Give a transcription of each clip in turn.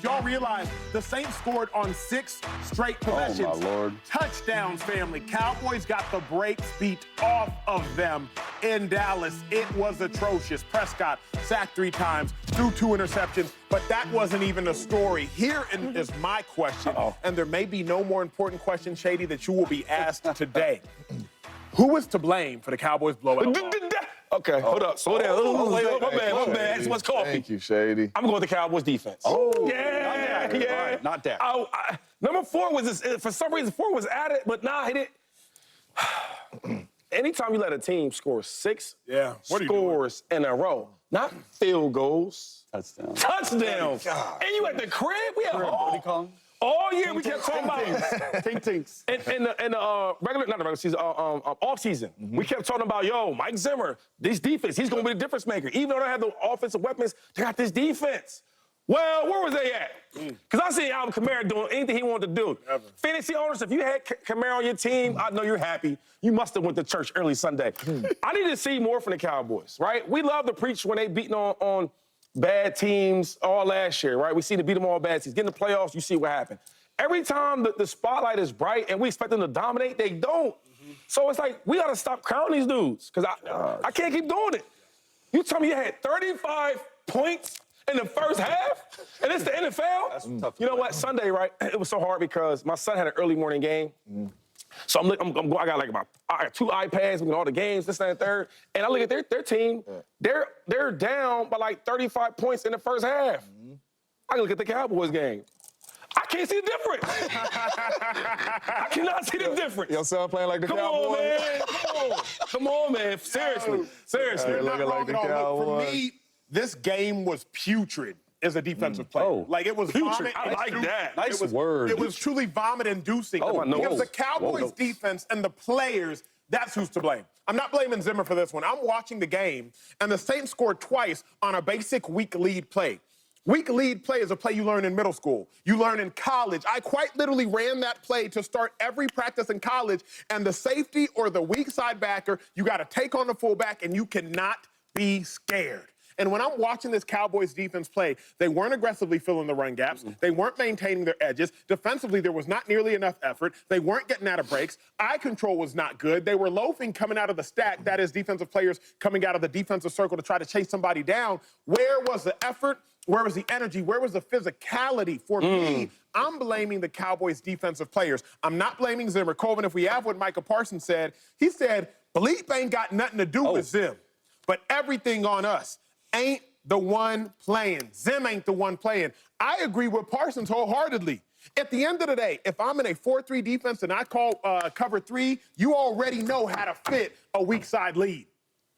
Y'all realize the Saints scored on 6 straight possessions. Oh, my Lord. Touchdowns, family. Cowboys got the brakes beat off of them in Dallas. It was atrocious. Prescott sacked 3 times, threw 2 interceptions, but that wasn't even a story. Here is my question, and there may be no more important question, Shady, that you will be asked today. Who is to blame for the Cowboys blowout? Okay, hold up. Slow down. My bad. It's much coffee. Thank you, Shady. I'm going with the Cowboys defense. Oh, yeah. Right, not that. Number 4 was, for some reason, 4 was added, but nah, he didn't. Anytime you let a team score 6 scores in a row, not field goals. Touchdowns. And you at the crib? We at home. What do you call them? All year we kept talking about Tink-tinks. in the regular season, off season. We kept talking about, yo, Mike Zimmer, this defense, he's gonna be the difference maker. Even though they have the offensive weapons, they got this defense. Well, where was they at? Because I seen Alvin Kamara doing anything he wanted to do. Fantasy owners, if you had Kamara on your team, I know you're happy. You must have went to church early Sunday. I need to see more from the Cowboys, right? We love to preach when they beating on bad teams all last year, right? We see them beat them all bad teams. Get in the playoffs, you see what happened. Every time the spotlight is bright and we expect them to dominate, they don't. So it's like, we got to stop crowning these dudes because I can't keep doing it. You tell me you had 35 points in the first half, and it's the NFL? That's tough. You know what? Sunday, right? It was so hard because my son had an early morning game. So I got 2 iPads, looking at all the games, this, that, and third. And I look at their team. They're down by like 35 points in the first half. I look at the Cowboys game. I can't see the difference. I cannot see the difference. Your son playing like the Cowboys? Come on, man. Seriously. You're not wrong at all. Look, for me, this game was putrid as a defensive player. Like, it was putrid. vomit. I like that. Nice word. It was truly vomit-inducing. Because the Cowboys defense and the players, that's who's to blame. I'm not blaming Zimmer for this one. I'm watching the game, and the Saints scored twice on a basic weak lead play. Weak lead play is a play you learn in middle school. You learn in college. I quite literally ran that play to start every practice in college, and the safety or the weak side backer, you got to take on the fullback, and you cannot be scared. And when I'm watching this Cowboys defense play, they weren't aggressively filling the run gaps. They weren't maintaining their edges. Defensively, there was not nearly enough effort. They weren't getting out of breaks. Eye control was not good. They were loafing coming out of the stack, that is defensive players coming out of the defensive circle to try to chase somebody down. Where was the effort? Where was the energy? Where was the physicality? For me, I'm blaming the Cowboys defensive players. I'm not blaming Zimmer. Colvin, if we have what Micah Parsons said, he said, Bleep ain't got nothing to do with Zim, but everything on us. Ain't the one playing. Zim ain't the one playing. I agree with Parsons wholeheartedly. At the end of the day, if I'm in a 4-3 defense and I call cover 3, you already know how to fit a weak side lead.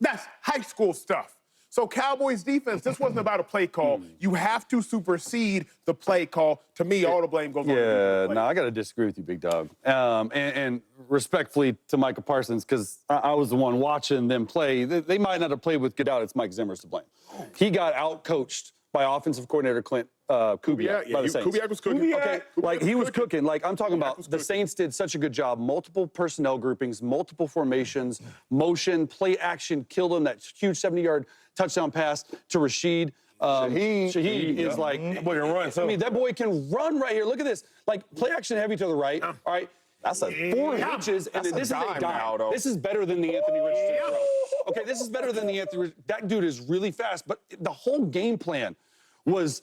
That's high school stuff. So Cowboys defense, this wasn't about a play call. You have to supersede the play call. To me, all the blame goes on the defense. Yeah, no, I got to disagree with you, Big Dog. And respectfully to Micah Parsons, because I was the one watching them play. They might not have played with Goodell. It's Mike Zimmer's to blame. He got out-coached by offensive coordinator Clint Kubiak by the Saints. Kubiak was cooking. Okay, like he was cooking. Like I'm talking about the Saints did such a good job. Multiple personnel groupings, multiple formations, motion, play action, killed him. That huge 70-yard touchdown pass to Rashid. Shaheed is like, that boy can run. I mean, that boy can run right here. Look at this. Like, play action heavy to the right. All right. That's a 4 inches, and this is a dime. Now, this is better than the Anthony Richardson throw. Okay, this is better than the Anthony. That dude is really fast, but the whole game plan was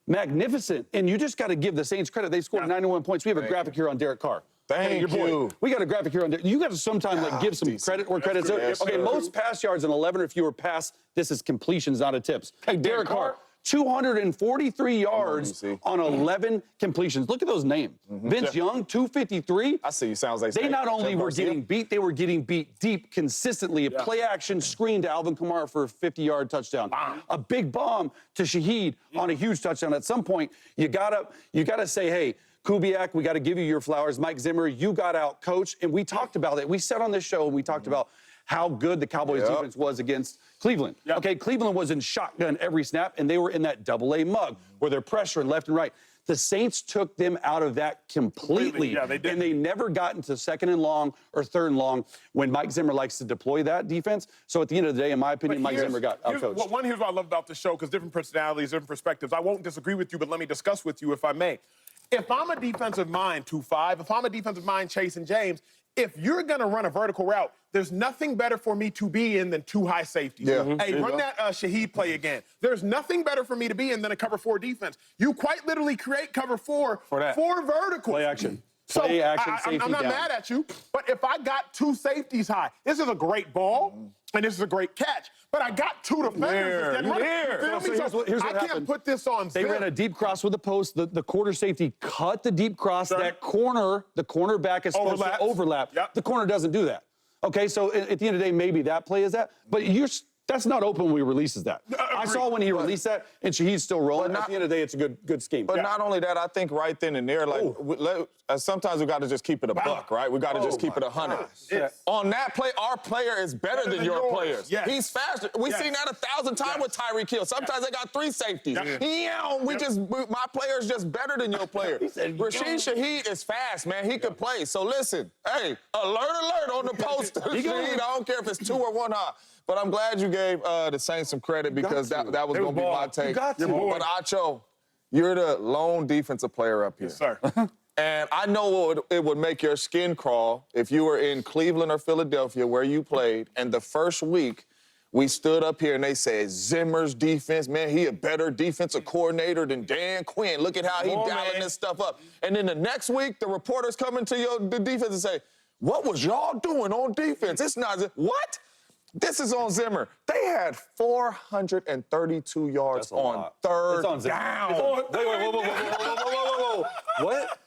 magnificent. And you just got to give the Saints credit. They scored 91 points. We have a graphic here on Derek Carr. Thank you. We got a graphic here on Derek. You got to sometimes give some credit where credit's due. Okay, most pass yards in 11 or fewer pass. This is completions, not a tips. Hey, Derek Carr. 243 yards on 11 completions. Look at those names. Vince Young, 253. I see. Sounds like they not only were getting beat, they were getting beat deep consistently. A play action screen to Alvin Kamara for a 50-yard touchdown. A big bomb to Shaheed on a huge touchdown. At some point, you gotta say, hey, Kubiak, we got to give you your flowers. Mike Zimmer, you got out coach. And we talked about it. We said on this show, and we talked about how good the Cowboys defense was against Cleveland. Okay, Cleveland was in shotgun every snap, and they were in that double-A mug where they're pressuring left and right. The Saints took them out of that completely. Yeah, they did. And they never got into second and long or third and long when Mike Zimmer likes to deploy that defense. So at the end of the day, in my opinion, Mike Zimmer got outcoached. Here's what I love about the show, because different personalities, different perspectives. I won't disagree with you, but let me discuss with you, if I may. If I'm a defensive mind, 2-5, if I'm a defensive mind, Chase and James, if you're going to run a vertical route, there's nothing better for me to be in than 2 high safeties. Yeah. Hey, run that Shaheed play again. There's nothing better for me to be in than a cover 4 defense. You quite literally create cover 4 for verticals. Play action. So Play action, safety I'm not down. mad at you, but if I got 2 safeties high, this is a great ball, and this is a great catch, but I got 2 defenders. You there. You feel me? So here's what I can't happened. put this on They Zim. ran a deep cross with the post. The quarter safety cut the deep cross. That corner, the cornerback is supposed to overlap. Yep. The corner doesn't do that. Okay, so at the end of the day, maybe that play is that. But that's not open when he releases that. I saw when he released that, and Shaheed's still rolling. At the end of the day, it's a good scheme. But not only that, I think right then and there, like, sometimes we got to just keep it a buck, right? We got to just keep it 100. Yes. On that play, our player is better than your yours. players. Yes. He's faster. We've seen that 1,000 times with Tyreek Hill. Sometimes they got 3 safeties. My player's just better than your player. Rashid Shaheed is fast, man. He could play. So listen, hey, alert on the post. Shaheed, I don't care if it's 2 or 1 high. But I'm glad you gave the Saints some credit, because that was going to be my take. You got to. But Acho, you're the lone defensive player up here. Yes, sir. And I know it would make your skin crawl if you were in Cleveland or Philadelphia where you played, and the first week we stood up here and they said, Zimmer's defense, man, he a better defensive coordinator than Dan Quinn. Look at how he dialing this stuff up. And then the next week, the reporters come into the defense and say, what was y'all doing on defense? It's not, what? This is on Zimmer. They had 432 yards on third down. Whoa. What?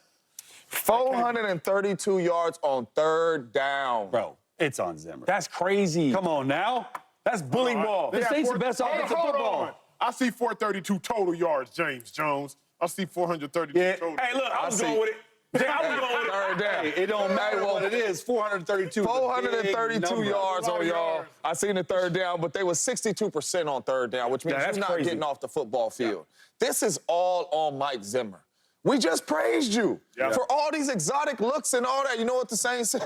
432 yards on third down. Bro, it's on Zimmer. That's crazy. Come on now. That's bully ball. This ain't the best offensive football. I see 432 total yards, James Jones. I see 432 total. Hey, look, I was going with it. I was going with it. Third down. It don't matter what it is. 432. 432 yards on y'all. I seen the third down, but they were 62% on third down, which means you're not getting off the football field. This is all on Mike Zimmer. We just praised you for all these exotic looks and all that. You know what the Saints say?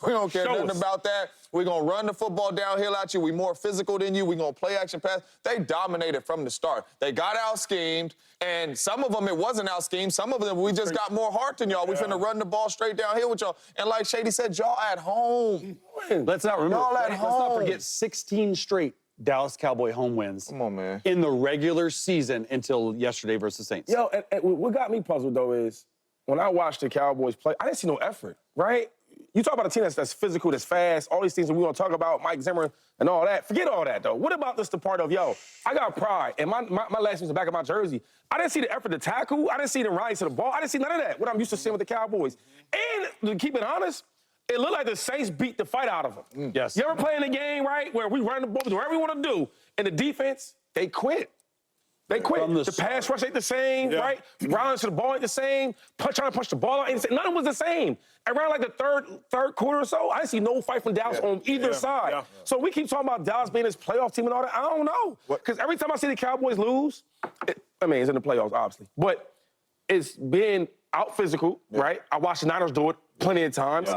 We don't care nothing about that. We're going to run the football downhill at you. We're more physical than you. We're going to play action pass. They dominated from the start. They got out-schemed, and some of them it wasn't out-schemed. Some of them we just got more heart than y'all. We finna run the ball straight downhill with y'all. And like Shady said, y'all at home. Let's not remember. Y'all at Let's home. not forget 16 straight Dallas Cowboy home wins. Come on, man. In the regular season until yesterday versus Saints. Yo, and what got me puzzled, though, is when I watched the Cowboys play, I didn't see no effort, right? You talk about a team that's physical, that's fast, all these things that we want to talk about, Mike Zimmer and all that. Forget all that, though. What about this the part of, yo, I got pride, and my last name's the back of my jersey. I didn't see the effort to tackle. I didn't see them rise to the ball. I didn't see none of that, what I'm used to seeing with the Cowboys. And to keep it honest, it looked like the Saints beat the fight out of them. Yes. You ever play in a game, right, where we run the ball, do whatever we want to do, and the defense, they quit. They quit. The pass rush ain't the same, right? Rollins to the ball ain't the same. Trying to punch the ball out ain't the same. None of it was the same. Around like the third quarter or so, I didn't see no fight from Dallas on either side. So we keep talking about Dallas being this playoff team and all that. I don't know. Because every time I see the Cowboys lose, it's in the playoffs, obviously. But it's been out physical, right? I watched the Niners do it plenty of times.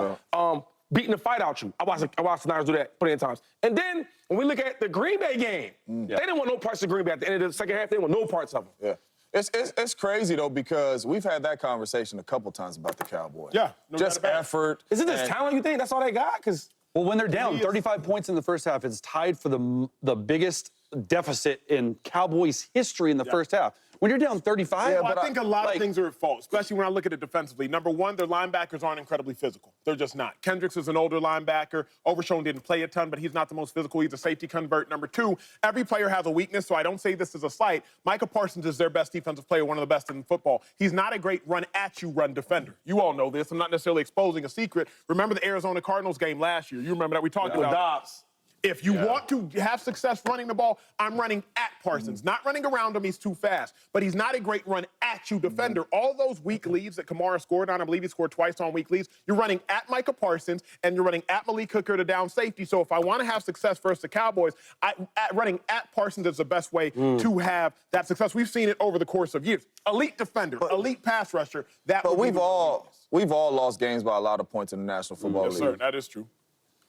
Beating the fight out you. I watched the Niners do that plenty of times. And then when we look at the Green Bay game, they didn't want no parts of Green Bay at the end of the second half. They didn't want no parts of them. Yeah. It's crazy, though, because we've had that conversation a couple times about the Cowboys. Yeah. No just effort. Is it this talent you think? That's all they got? Because well, when they're down 35 points in the first half, it's tied for the biggest deficit in Cowboys history in the first half. When you're down 35, I think a lot of things are at fault, especially when I look at it defensively. Number one, their linebackers aren't incredibly physical. They're just not. Kendricks is an older linebacker. Overshown didn't play a ton, but he's not the most physical. He's a safety convert. Number two, every player has a weakness, so I don't say this as a slight. Micah Parsons is their best defensive player, one of the best in football. He's not a great run defender. You all know this. I'm not necessarily exposing a secret. Remember the Arizona Cardinals game last year. You remember that we talked about Dobbs. If you want to have success running the ball, I'm running at Parsons, not running around him. He's too fast. But he's not a great run at you defender. All those weak leads that Kamara scored on, I believe he scored twice on weak leads, you're running at Micah Parsons and you're running at Malik Hooker to down safety. So if I want to have success versus the Cowboys, running at Parsons is the best way to have that success. We've seen it over the course of years. Elite defender, elite pass rusher. But we've all lost games by a lot of points in the National Football League. Yes, sir. That is true.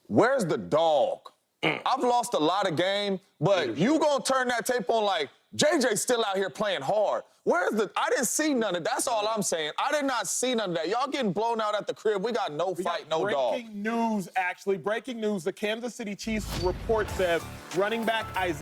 Where's the dog? I've lost a lot of games, but you gonna turn that tape on like JJ's still out here playing hard. I didn't see none of that. That's all I'm saying. I did not see none of that. Y'all getting blown out at the crib. We got no fight, no dog. Breaking news, actually. Breaking news. The Kansas City Chiefs report says running back Isaiah